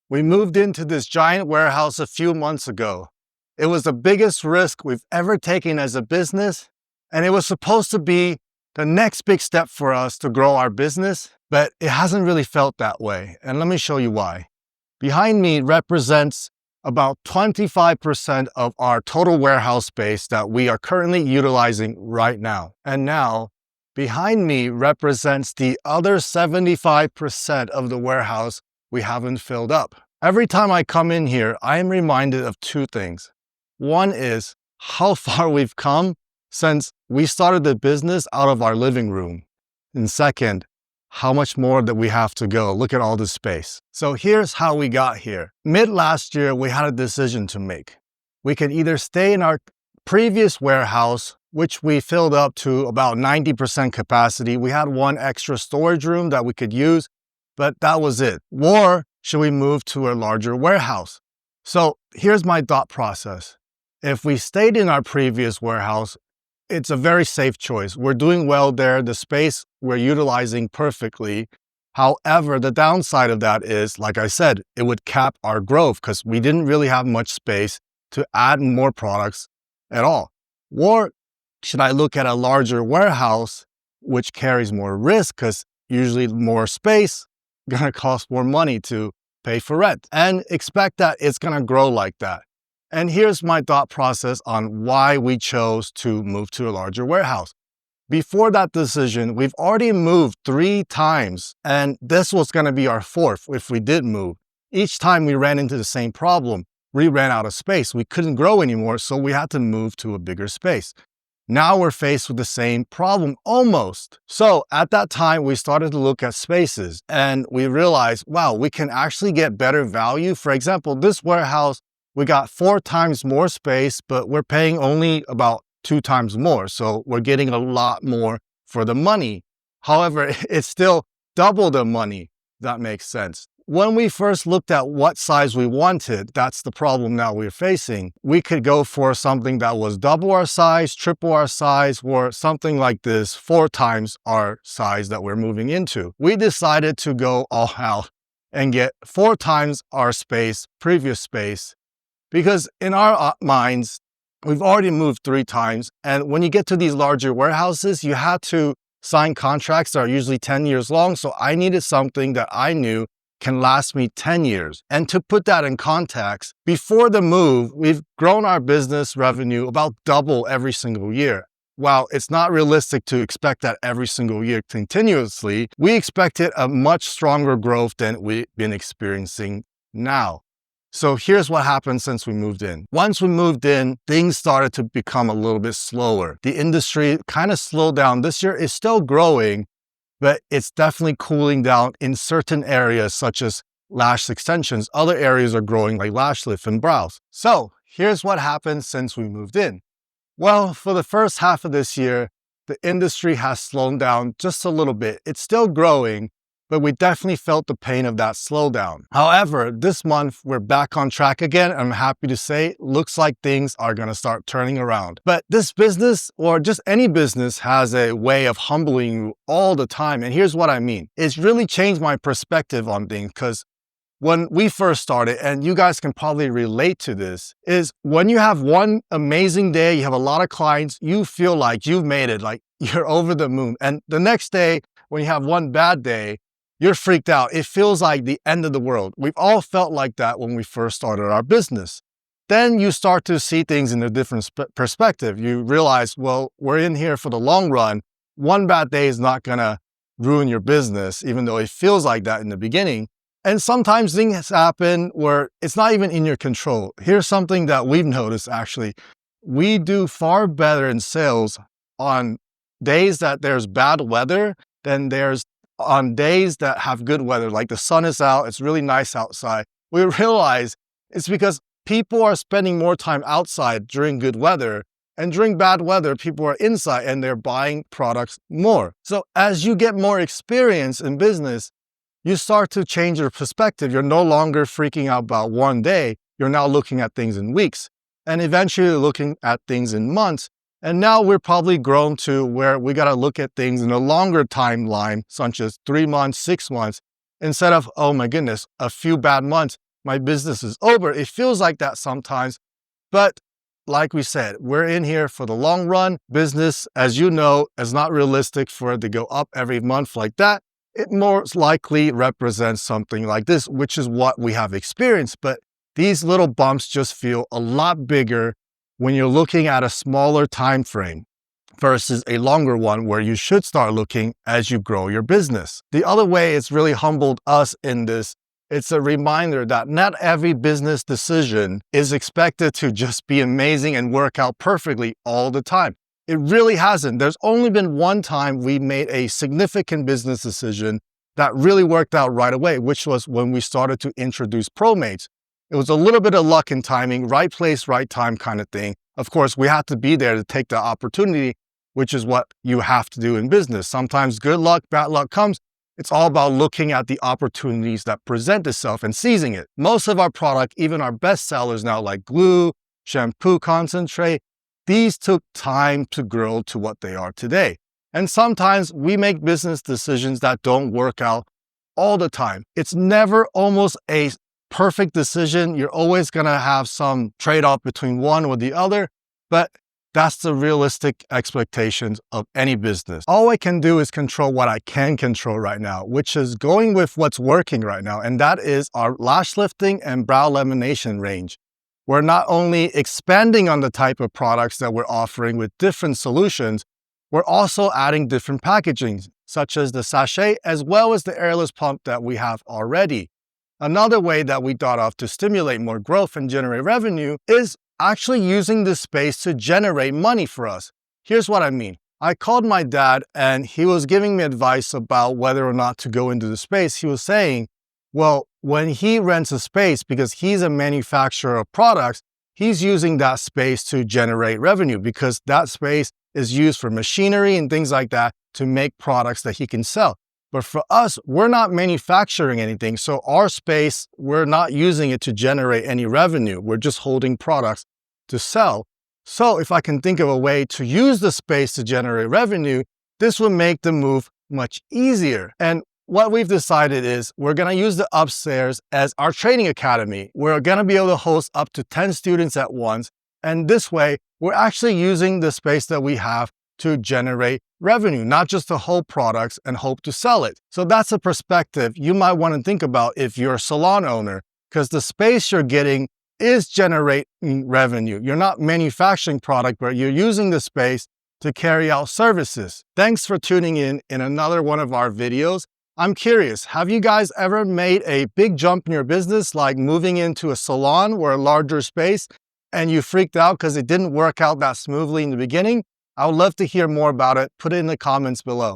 We moved into this giant warehouse a few months ago. It was the biggest risk we've ever taken as a business, and it was supposed to be the next big step for us to grow our business, but it hasn't really felt that way, and let me show you why. Behind me represents about 25% of our total warehouse space that we are currently utilizing right now. And now, behind me represents the other 75% of the warehouse we haven't filled up. Every time I come in here, I am reminded of two things. One is how far we've come since we started the business out of our living room. And second, how much more that we have to go. Look at all this space. So here's how we got here. Mid last year, we had a decision to make. We could either stay in our previous warehouse, which we filled up to about 90% capacity. We had one extra storage room that we could use, but that was it. Or should we move to a larger warehouse? So here's my thought process. If we stayed in our previous warehouse, it's a very safe choice. We're doing well there. The space we're utilizing perfectly. However, the downside of that is, like I said, it would cap our growth because we didn't really have much space to add more products at all. Or should I look at a larger warehouse, which carries more risk because usually more space gonna cost more money to pay for rent, and expect that it's gonna grow like that. And here's my thought process on why we chose to move to a larger warehouse. Before that decision, we've already moved 3 times, and this was gonna be our 4th if we did move. Each time we ran into the same problem. We ran out of space. We couldn't grow anymore, so we had to move to a bigger space. Now we're faced with the same problem, almost. So at that time, we started to look at spaces and we realized, wow, we can actually get better value. For example, this warehouse, we got 4 times more space, but we're paying only about 2 times more. So we're getting a lot more for the money. However, it's still double the money, if that makes sense. When we first looked at what size we wanted, that's the problem now we're facing. We could go for something that was double our size, triple our size, or something like this, 4 times our size that we're moving into. We decided to go all out and get 4 times our space, previous space, because in our minds, we've already moved 3 times. And when you get to these larger warehouses, you have to sign contracts that are usually 10 years long. So I needed something that I knew can last me 10 years. And to put that in context, before the move, we've grown our business revenue about double every single year. While it's not realistic to expect that every single year continuously, we expected a much stronger growth than we've been experiencing now. So here's what happened since we moved in. Once we moved in, things started to become a little bit slower. The industry kind of slowed down. This year is still growing, but it's definitely cooling down in certain areas such as lash extensions. Other areas are growing like lash lift and brows. So here's what happened since we moved in. Well, for the first half of this year, the industry has slowed down just a little bit. It's still growing, but we definitely felt the pain of that slowdown. However, this month we're back on track again. I'm happy to say, looks like things are gonna start turning around. But this business, or just any business, has a way of humbling you all the time. And here's what I mean. It's really changed my perspective on things, because when we first started, and you guys can probably relate to this, is when you have one amazing day, you have a lot of clients, you feel like you've made it, like you're over the moon. And the next day, when you have one bad day, you're freaked out. It feels like the end of the world. We've all felt like that when we first started our business. Then you start to see things in a different perspective. You realize, well, we're in here for the long run. One bad day is not gonna ruin your business, even though it feels like that in the beginning. And sometimes things happen where it's not even in your control. Here's something that we've noticed actually. We do far better in sales on days that there's bad weather than there's on days that have good weather, like the sun is out, it's really nice outside. We realize it's because people are spending more time outside during good weather, and during bad weather, people are inside and they're buying products more. So as you get more experience in business, you start to change your perspective. You're no longer freaking out about one day. You're now looking at things in weeks, and eventually looking at things in months. And now we're probably grown to where we got to look at things in a longer timeline, such as 3 months, 6 months, instead of, oh my goodness, a few bad months. my business is over. It feels like that sometimes. But like we said, we're in here for the long run. Business, as you know, is not realistic for it to go up every month like that. It most likely represents something like this, which is what we have experienced. But these little bumps just feel a lot bigger when you're looking at a smaller time frame versus a longer one where you should start looking as you grow your business. The other way it's really humbled us in this, it's a reminder that not every business decision is expected to just be amazing and work out perfectly all the time. It really hasn't. There's only been one time we made a significant business decision that really worked out right away, which was when we started to introduce ProMates. It was a little bit of luck and timing, right place, right time kind of thing. Of course, we had to be there to take the opportunity, which is what you have to do in business. Sometimes good luck, bad luck comes. It's all about looking at the opportunities that present itself and seizing it. Most of our product, even our best sellers now like glue, shampoo concentrate, these took time to grow to what they are today. And sometimes we make business decisions that don't work out all the time. It's never almost a perfect decision. You're always gonna have some trade-off between one or the other, but that's the realistic expectations of any business. All I can do is control what I can control right now, which is going with what's working right now, and that is our lash lifting and brow lamination range. We're not only expanding on the type of products that we're offering with different solutions, we're also adding different packaging, such as the sachet, as well as the airless pump that we have already. Another way that we thought of to stimulate more growth and generate revenue is actually using this space to generate money for us. Here's what I mean. I called my dad and he was giving me advice about whether or not to go into the space. He was saying, well, when he rents a space, because he's a manufacturer of products, he's using that space to generate revenue because that space is used for machinery and things like that to make products that he can sell. But for us, we're not manufacturing anything. So our space, we're not using it to generate any revenue. We're just holding products to sell. So if I can think of a way to use the space to generate revenue, this would make the move much easier. And what we've decided is we're going to use the upstairs as our training academy. We're going to be able to host up to 10 students at once. And this way, we're actually using the space that we have to generate revenue, not just to hold products and hope to sell it. So that's a perspective you might want to think about if you're a salon owner, because the space you're getting is generating revenue. You're not manufacturing product, but you're using the space to carry out services. Thanks for tuning in another one of our videos. I'm curious, have you guys ever made a big jump in your business, like moving into a salon or a larger space, and you freaked out because it didn't work out that smoothly in the beginning? I would love to hear more about it. Put it in the comments below.